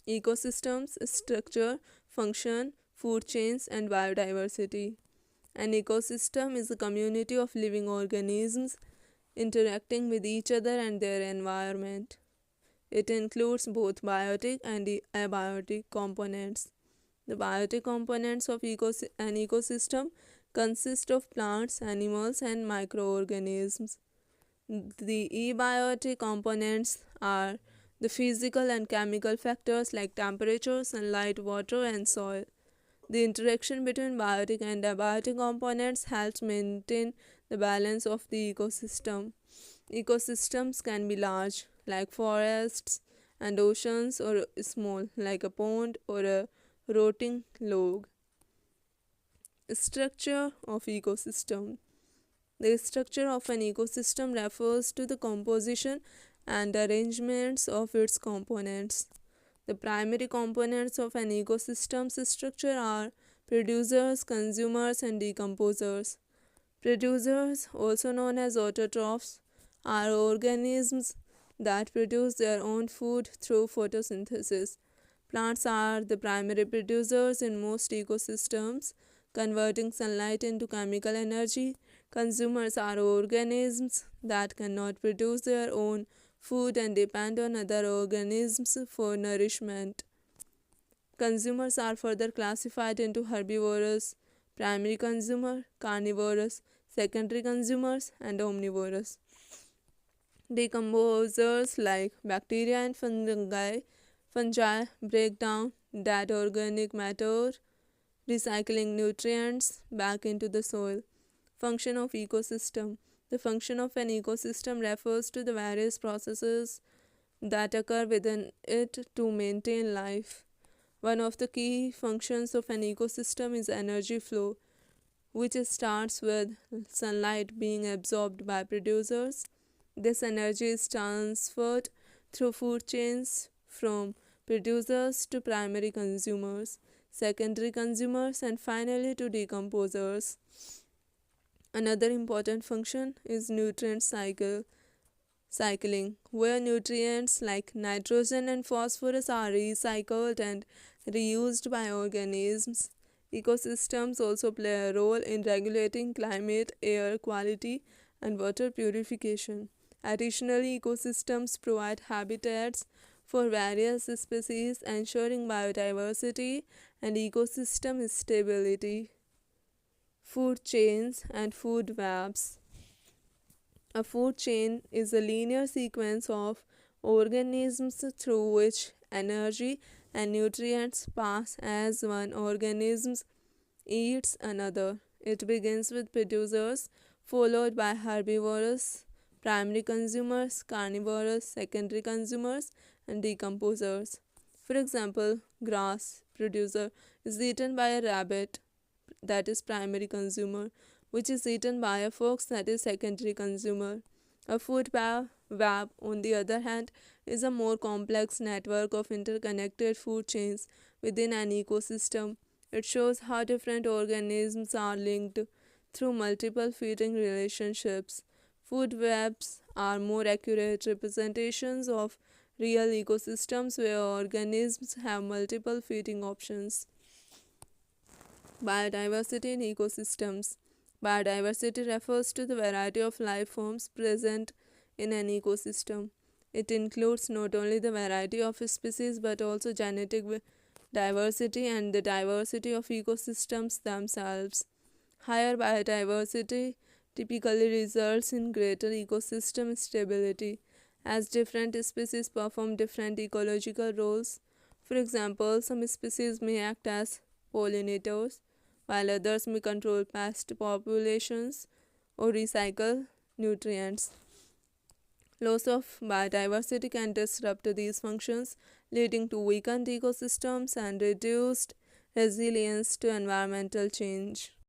Ecosystems, structure, function, food chains, and biodiversity. An ecosystem is a community of living organisms interacting with each other and their environment. It includes both biotic and abiotic components. The biotic components of an ecosystem consist of plants, animals, and microorganisms. The abiotic components are the physical and chemical factors like temperature, sunlight, water, and soil. The interaction between biotic and abiotic components helps maintain the balance of the ecosystem. Ecosystems can be large, like forests and oceans, or small, like a pond or a rotting log. Structure of ecosystem. The structure of an ecosystem refers to the composition and arrangements of its components. The primary components of an ecosystem's structure are producers, consumers, and decomposers. Producers, also known as autotrophs, are organisms that produce their own food through photosynthesis. Plants are the primary producers in most ecosystems, converting sunlight into chemical energy. Consumers are organisms that cannot produce their own food and depend on other organisms for nourishment. Consumers are further classified into herbivorous, primary consumer, carnivorous, secondary consumers, and omnivorous. Decomposers like bacteria and fungi break down dead organic matter, recycling nutrients back into the soil. Function of ecosystem. The function of an ecosystem refers to the various processes that occur within it to maintain life. One of the key functions of an ecosystem is energy flow, which starts with sunlight being absorbed by producers. This energy is transferred through food chains from producers to primary consumers, secondary consumers, and finally to decomposers. Another important function is nutrient cycling, where nutrients like nitrogen and phosphorus are recycled and reused by organisms. Ecosystems also play a role in regulating climate, air quality, and water purification. Additionally, ecosystems provide habitats for various species, ensuring biodiversity and ecosystem stability. Food chains and food webs. A food chain is a linear sequence of organisms through which energy and nutrients pass as one organism eats another. It begins with producers, followed by herbivorous, primary consumers, carnivorous, secondary consumers, and decomposers. For example, grass producer is eaten by a rabbit, that is primary consumer, which is eaten by a fox, that is secondary consumer. A food web, on the other hand, is a more complex network of interconnected food chains within an ecosystem. It shows how different organisms are linked through multiple feeding relationships. Food webs are more accurate representations of real ecosystems where organisms have multiple feeding options. Biodiversity in ecosystems. Biodiversity refers to the variety of life forms present in an ecosystem. It includes not only the variety of species but also genetic diversity and the diversity of ecosystems themselves. Higher biodiversity typically results in greater ecosystem stability, as different species perform different ecological roles. For example, some species may act as pollinators, while others may control pest populations or recycle nutrients. Loss of biodiversity can disrupt these functions, leading to weakened ecosystems and reduced resilience to environmental change.